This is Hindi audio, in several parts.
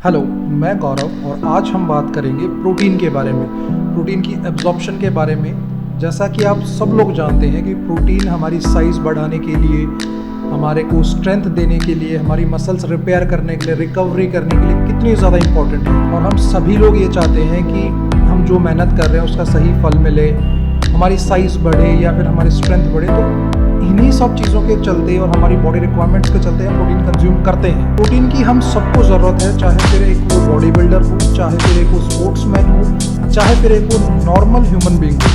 हेलो, मैं गौरव और आज हम बात करेंगे प्रोटीन के बारे में, प्रोटीन की एब्जॉर्प्शन के बारे में। जैसा कि आप सब लोग जानते हैं कि प्रोटीन हमारी साइज़ बढ़ाने के लिए, हमारे को स्ट्रेंथ देने के लिए, हमारी मसल्स रिपेयर करने के लिए, रिकवरी करने के लिए कितनी ज़्यादा इम्पॉर्टेंट है। और हम सभी लोग ये चाहते हैं कि हम जो मेहनत कर रहे हैं उसका सही फल मिले, हमारी साइज़ बढ़े या फिर हमारी स्ट्रेंथ बढ़े। तो इन्हीं सब चीज़ों के चलते और हमारी बॉडी रिक्वायरमेंट्स के चलते हम प्रोटीन कंज्यूम करते हैं। प्रोटीन की हम सबको ज़रूरत है, चाहे फिर एक वो बॉडी बिल्डर हो, चाहे फिर एक वो स्पोर्ट्समैन हो, चाहे फिर एक वो नॉर्मल ह्यूमन बीइंग हो,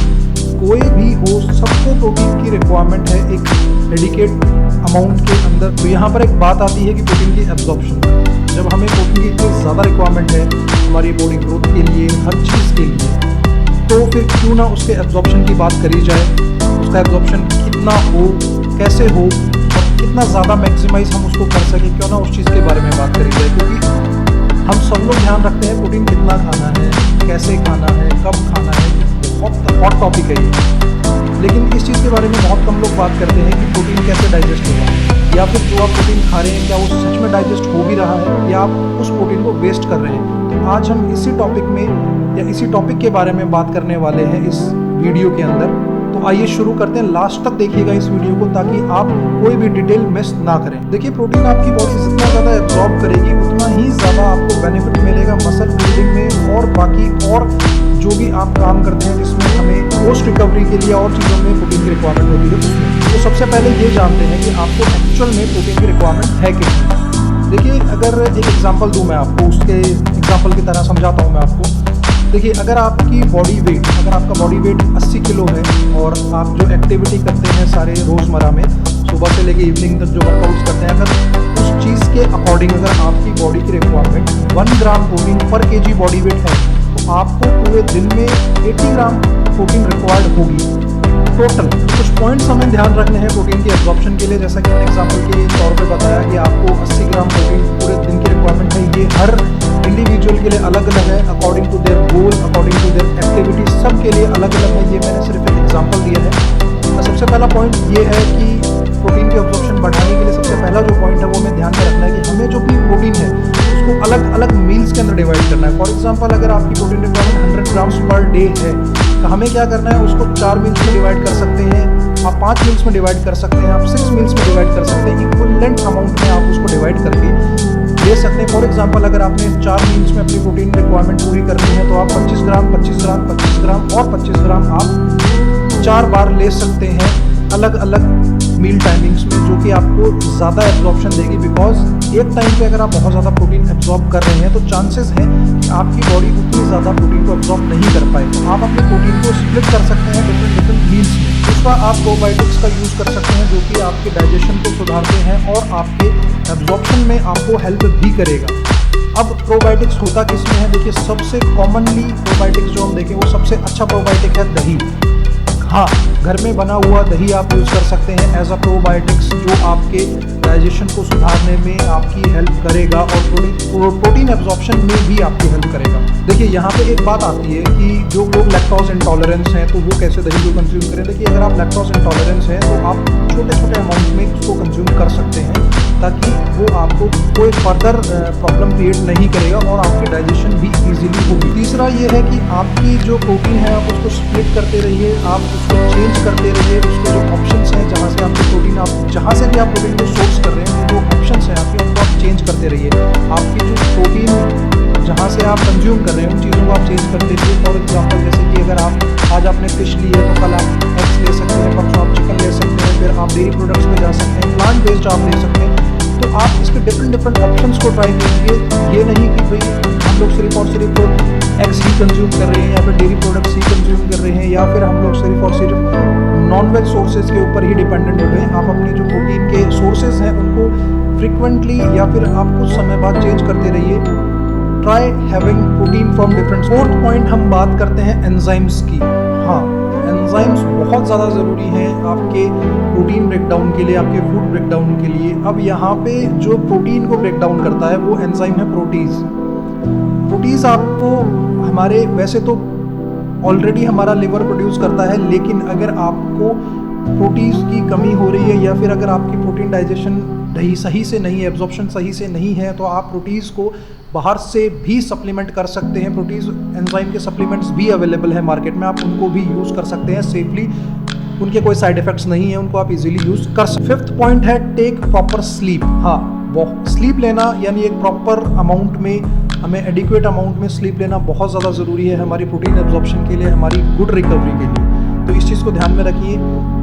कोई भी हो, सबको प्रोटीन की रिक्वायरमेंट है एक डेडिकेट अमाउंट के अंदर। तो यहाँ पर एक बात आती है कि प्रोटीन की एब्जॉर्प्शन। जब हमें प्रोटीन की इतनी ज़्यादा रिक्वायरमेंट है हमारी बॉडी ग्रोथ के लिए, हर चीज़ के लिए, तो फिर क्यों ना उसके एब्जॉर्प्शन की बात करी जाए। उसका एब्जॉर्प्शन कितना हो, कैसे हो और कितना ज़्यादा मैक्सिमाइज हम उसको कर सकें, क्यों ना उस चीज़ के बारे में बात करी जाए। क्योंकि हम सब लोग ध्यान रखते हैं प्रोटीन कितना खाना है, कैसे खाना है, कब खाना है, बहुत हॉट टॉपिक है ये। लेकिन इस चीज़ के बारे में बहुत कम लोग बात करते हैं कि प्रोटीन कैसे डाइजेस्ट होगा, या फिर जो आप प्रोटीन खा रहे हैं क्या वो सच में डाइजेस्ट हो भी रहा है या आप उस प्रोटीन को वेस्ट कर रहे हैं। तो आज हम इसी टॉपिक में या इसी टॉपिक के बारे में बात करने वाले हैं इस वीडियो के अंदर। तो आइए शुरू करते हैं। लास्ट तक देखिएगा इस वीडियो को ताकि आप कोई भी डिटेल मिस ना करें। देखिए, प्रोटीन आपकी बॉडी जितना ज़्यादा एब्जॉर्ब करेगी उतना ही ज़्यादा आपको बेनिफिट मिलेगा मसल बिल्डिंग में और बाकी और जो भी आप काम करते हैं जिसमें हमें पोस्ट रिकवरी के लिए और चीज़ों में प्रोटीन की रिक्वायरमेंट होती है उसमें। तो सबसे पहले ये जानते हैं कि आपको एक्चुअल में प्रोटीन की रिक्वायरमेंट है कितनी। देखिए, अगर एक एग्जांपल दूं मैं आपको, उसके एग्जांपल की तरह समझाता हूं मैं आपको। देखिए, अगर आपकी बॉडी वेट, अगर आपका बॉडी वेट 80 किलो है और आप जो एक्टिविटी करते हैं सारे रोज़मर्रा में, सुबह से लेकर इवनिंग तक जो वर्कआउट्स करते हैं, अगर उस चीज़ के अकॉर्डिंग अगर आपकी बॉडी की रिक्वायरमेंट 1 ग्राम प्रोटीन पर केजी बॉडी वेट है, तो आपको पूरे दिन में 80 ग्राम प्रोटीन रिक्वायर्ड होगी टोटल। कुछ पॉइंट्स हमें ध्यान रखने हैं प्रोटीन की एब्जॉर्प्शन के लिए। जैसा कि मैंने एग्जांपल के तौर पे बताया कि आपको 80 ग्राम प्रोटीन पूरे दिन की रिक्वायरमेंट है। ये हर इंडिविजुअल के लिए अलग अलग है, according to their goal, according to their activity, सब के लिए अलग अलग है। ये मैंने सिर्फ एक एग्जांपल दिया है। सबसे पहला पॉइंट ये है कि प्रोटीन की एब्जॉर्प्शन बढ़ाने के लिए सबसे पहला जो पॉइंट है वो हमें ध्यान में रखना है कि हमें जो भी प्रोटीन है उसको अलग अलग मील्स के अंदर डिवाइड करना है। फॉर एग्जांपल, अगर आपकी protein requirement 100 grams per day है तो हमें क्या करना है, उसको 4 मील्स में डिवाइड कर सकते हैं, आप 5 मील्स में डिवाइड कर सकते हैं, आप 6 मील्स में डिवाइड कर सकते हैं। इक्विवेलेंट अमाउंट में आप उसको डिवाइड करके ले सकते हैं। फॉर एग्जांपल, अगर आपने 4 मील्स में अपनी प्रोटीन रिक्वायरमेंट पूरी करनी है तो आप 25 ग्राम 25 ग्राम 25 ग्राम और 25 ग्राम आप 4 बार ले सकते हैं अलग अलग मील टाइमिंग्स में, जो कि आपको ज़्यादा एब्जॉर्प्शन देगी। बिकॉज एक टाइम पे अगर आप बहुत ज़्यादा प्रोटीन एब्जॉर्ब कर रहे हैं तो चांसेस हैं कि आपकी बॉडी उतनी ज़्यादा प्रोटीन को एब्जॉर्ब नहीं कर पाए। तो आप अपने प्रोटीन को स्प्लिट कर सकते हैं डिफरेंट मील्स में। दूसरा, आप प्रोबायोटिक्स का यूज़ कर सकते हैं जो कि आपके डाइजेशन को सुधारते हैं और आपके एब्जॉर्प्शन में आपको हेल्प भी करेगा। अब प्रोबायोटिक्स होता किस में है? देखिए, सबसे कॉमनली प्रोबायोटिक्स जो हम देखें वो सबसे अच्छा प्रोबायोटिक है दही। हाँ, घर में बना हुआ दही आप यूज़ कर सकते हैं एज अ प्रोबायोटिक्स, जो आपके डाइजेशन को सुधारने में आपकी हेल्प करेगा और प्रोटीन एब्जॉर्प्शन में भी आपकी हेल्प करेगा। देखिए, यहाँ पे एक बात आती है कि जो लोग लैक्टोज इंटॉलरेंस हैं तो वो कैसे दही को कंज्यूम करें। देखिए, अगर आप लैक्टोज इंटॉलरेंस हैं तो आप छोटे छोटे अमाउंट में उसको कंज्यूम कर सकते हैं ताकि वो आपको कोई फर्दर प्रॉब्लम क्रिएट नहीं करेगा और आपकी डाइजेशन भी इजीली होगी। तीसरा ये है कि आपकी जो प्रोटीन है आप उसको स्प्लिट करते रहिए, आप उसको चेंज करते रहिए। उसके जो ऑप्शंस हैं जहाँ से आपकी प्रोटीन, आप जहाँ से भी आप प्रोटीन को सोर्स कर रहे हैं, जो ऑप्शंस हैं आपके उनको आप चेंज करते रहिए। आपकी जो प्रोटीन जहाँ से आप कंज्यूम कर रहे हैं उन चीज़ों को आप चेंज करते रहिए। फॉर एग्जाम्पल, जैसे कि अगर आप आज आपने फिश ली है तो कल आप एग्स ले सकते हैं, परसों आप चिकन ले सकते हैं, फिर आप डेयरी प्रोडक्ट्स पे जा सकते हैं, प्लांट बेस्ड आप ले सकते हैं। तो आप इसके डिफरेंट ऑप्शंस को ट्राई कीजिए। ये नहीं कि भाई हम लोग सिर्फ और सिर्फ एग्स ही कंज्यूम कर रहे हैं या फिर डेयरी प्रोडक्ट्स ही कंज्यूम कर रहे हैं या फिर हम लोग सिर्फ और सिर्फ नॉन-वेज सोर्सेज के ऊपर ही डिपेंडेंट हो गए। आप अपने जो प्रोटीन के सोर्सेज हैं उनको फ्रिक्वेंटली या फिर आप कुछ समय बाद चेंज करते रहिए। Try having protein from different. Fourth point हम बात करते हैं एंजाइम्स की। हाँ, एंजाइम्स बहुत ज़्यादा ज़रूरी हैं आपके प्रोटीन ब्रेकडाउन के लिए, आपके फूड ब्रेकडाउन के लिए। अब यहाँ पे जो प्रोटीन को ब्रेकडाउन करता है वो एंजाइम है प्रोटीज। प्रोटीज आपको हमारे वैसे तो ऑलरेडी हमारा लिवर प्रोड्यूस करता है, लेकिन अगर आपको प्रोटीन की कमी हो रही है या फिर अगर आपकी प्रोटीन डाइजेशन सही से नहीं है, एब्जॉर्प्शन सही से नहीं है, तो आप प्रोटीन्स को बाहर से भी सप्लीमेंट कर सकते हैं। प्रोटीन एंजाइम के सप्लीमेंट्स भी अवेलेबल है मार्केट में, आप उनको भी यूज़ कर सकते हैं सेफली। उनके कोई साइड इफेक्ट्स नहीं है, उनको आप इजीली यूज़ कर सकते हैं। 5th पॉइंट है टेक प्रॉपर स्लीप। हाँ, वो स्लीप लेना यानी एक प्रॉपर अमाउंट में, हमें एडिक्वेट अमाउंट में स्लीप लेना बहुत ज़्यादा ज़रूरी है हमारी प्रोटीन एब्जॉर्प्शन के लिए, हमारी गुड रिकवरी के लिए। तो इस चीज़ को ध्यान में रखिए।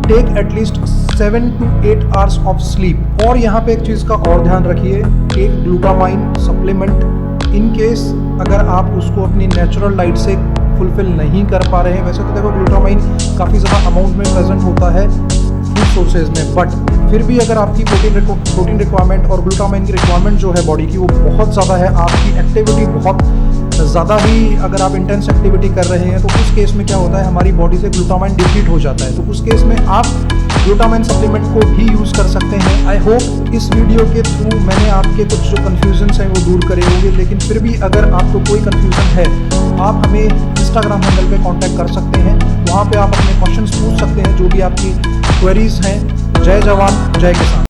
Take at least 7 to 8 hours of sleep. और यहाँ पे एक चीज़ का और ध्यान रखिए, take glutamine supplement in case अगर आप उसको अपनी नेचुरल डाइट से फुलफिल नहीं कर पा रहे हैं। वैसे तो देखो ग्लूटामाइन काफ़ी ज़्यादा अमाउंट में प्रेजेंट होता है फूड सोर्सेज में, बट फिर भी अगर आपकी प्रोटीन रिक्वायरमेंट और ग्लूटामाइन की रिक्वायरमेंट जो है बॉडी की वो बहुत ज़्यादा है, आपकी एक्टिविटी बहुत ज़्यादा ही अगर आप इंटेंस एक्टिविटी कर रहे हैं, तो उस केस में क्या होता है, हमारी बॉडी से ग्लूटामाइन डिप्लीट हो जाता है। तो उस केस में आप ग्लूटामाइन सप्लीमेंट को भी यूज़ कर सकते हैं। आई होप इस वीडियो के थ्रू मैंने आपके कुछ जो कन्फ्यूजन्स हैं वो दूर करे होंगे, लेकिन फिर भी अगर आपको कोई कन्फ्यूज़न है आप हमें इंस्टाग्राम हैंडल पे कांटेक्ट कर सकते हैं। वहाँ पे आप अपने क्वेश्चंस पूछ सकते हैं, जो भी आपकी क्वेरीज हैं। जय जवान जय किसान।